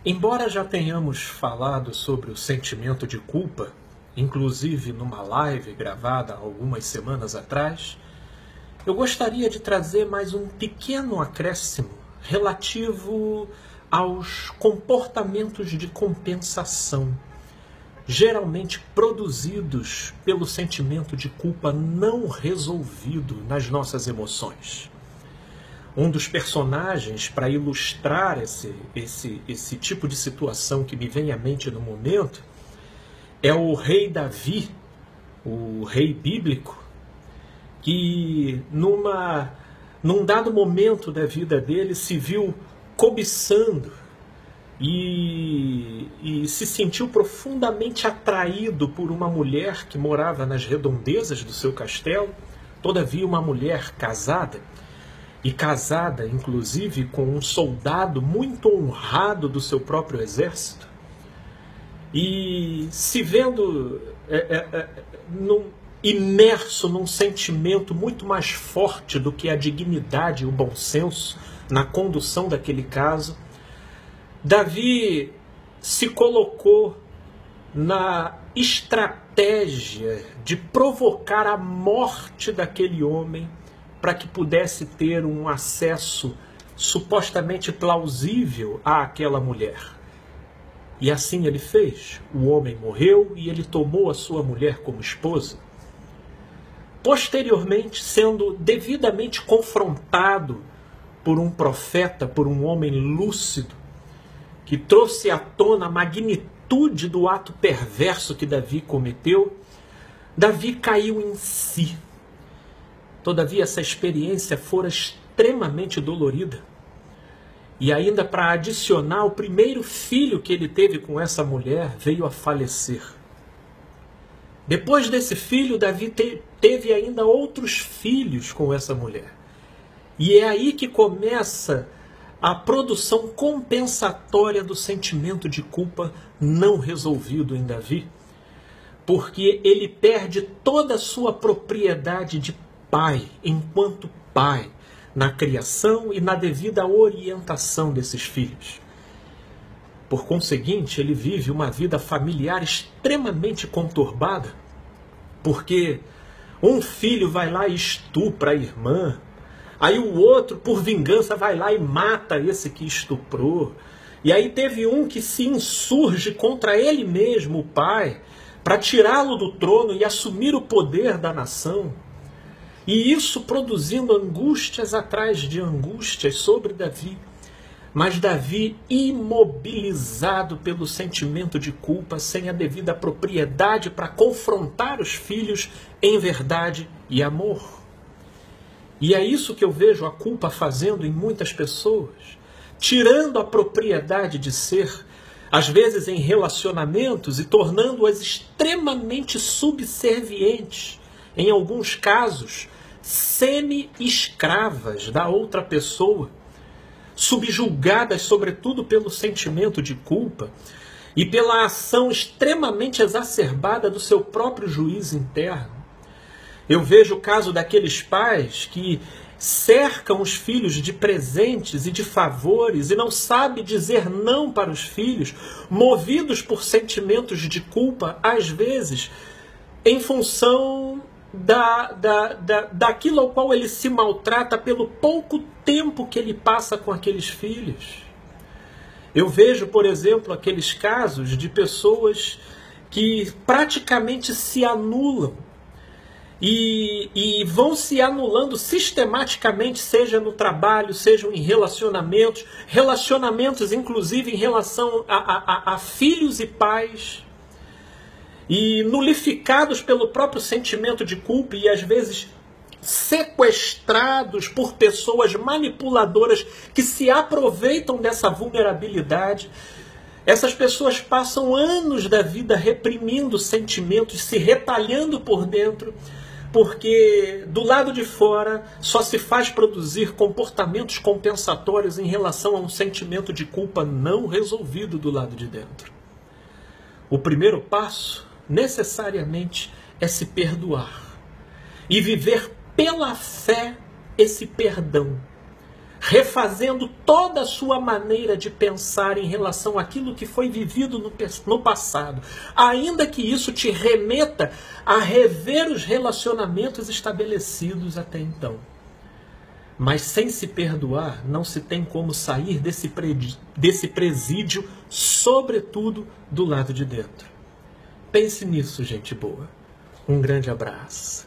Embora já tenhamos falado sobre o sentimento de culpa, inclusive numa live gravada algumas semanas atrás, eu gostaria de trazer mais um pequeno acréscimo relativo aos comportamentos de compensação, geralmente produzidos pelo sentimento de culpa não resolvido nas nossas emoções. Um dos personagens, para ilustrar esse tipo de situação que me vem à mente no momento, é o rei Davi, o rei bíblico, que num dado momento da vida dele se viu cobiçando e se sentiu profundamente atraído por uma mulher que morava nas redondezas do seu castelo, todavia uma mulher casada, e casada, inclusive, com um soldado muito honrado do seu próprio exército, e se vendo imerso num sentimento muito mais forte do que a dignidade e o bom senso na condução daquele caso, Davi se colocou na estratégia de provocar a morte daquele homem para que pudesse ter um acesso supostamente plausível àquela mulher. E assim ele fez. O homem morreu e ele tomou a sua mulher como esposa. Posteriormente, sendo devidamente confrontado por um profeta, por um homem lúcido, que trouxe à tona a magnitude do ato perverso que Davi cometeu, Davi caiu em si. Todavia, essa experiência fora extremamente dolorida. E ainda para adicionar, o primeiro filho que ele teve com essa mulher veio a falecer. Depois desse filho, Davi teve ainda outros filhos com essa mulher. E é aí que começa a produção compensatória do sentimento de culpa não resolvido em Davi. Porque ele perde toda a sua propriedade de pai, enquanto pai, na criação e na devida orientação desses filhos. Por conseguinte, ele vive uma vida familiar extremamente conturbada, porque um filho vai lá e estupra a irmã, aí o outro, por vingança, vai lá e mata esse que estuprou, e aí teve um que se insurge contra ele mesmo, o pai, para tirá-lo do trono e assumir o poder da nação. E isso produzindo angústias atrás de angústias sobre Davi. Mas Davi, imobilizado pelo sentimento de culpa, sem a devida propriedade para confrontar os filhos em verdade e amor. E é isso que eu vejo a culpa fazendo em muitas pessoas, tirando a propriedade de ser, às vezes em relacionamentos, e tornando-as extremamente subservientes, em alguns casos, semi-escravas da outra pessoa, subjugadas sobretudo pelo sentimento de culpa e pela ação extremamente exacerbada do seu próprio juízo interno. Eu vejo o caso daqueles pais que cercam os filhos de presentes e de favores e não sabem dizer não para os filhos, movidos por sentimentos de culpa, às vezes, em função daquilo ao qual ele se maltrata pelo pouco tempo que ele passa com aqueles filhos. Eu vejo, por exemplo, aqueles casos de pessoas que praticamente se anulam e vão se anulando sistematicamente, seja no trabalho, seja em relacionamentos inclusive em relação a filhos e pais, e nulificados pelo próprio sentimento de culpa e às vezes sequestrados por pessoas manipuladoras que se aproveitam dessa vulnerabilidade. Essas pessoas passam anos da vida reprimindo sentimentos, se retalhando por dentro, porque do lado de fora só se faz produzir comportamentos compensatórios em relação a um sentimento de culpa não resolvido do lado de dentro. O primeiro passo, necessariamente, é se perdoar e viver pela fé esse perdão, refazendo toda a sua maneira de pensar em relação àquilo que foi vivido no passado, ainda que isso te remeta a rever os relacionamentos estabelecidos até então. Mas sem se perdoar, não se tem como sair desse presídio, sobretudo do lado de dentro. Pense nisso, gente boa. Um grande abraço.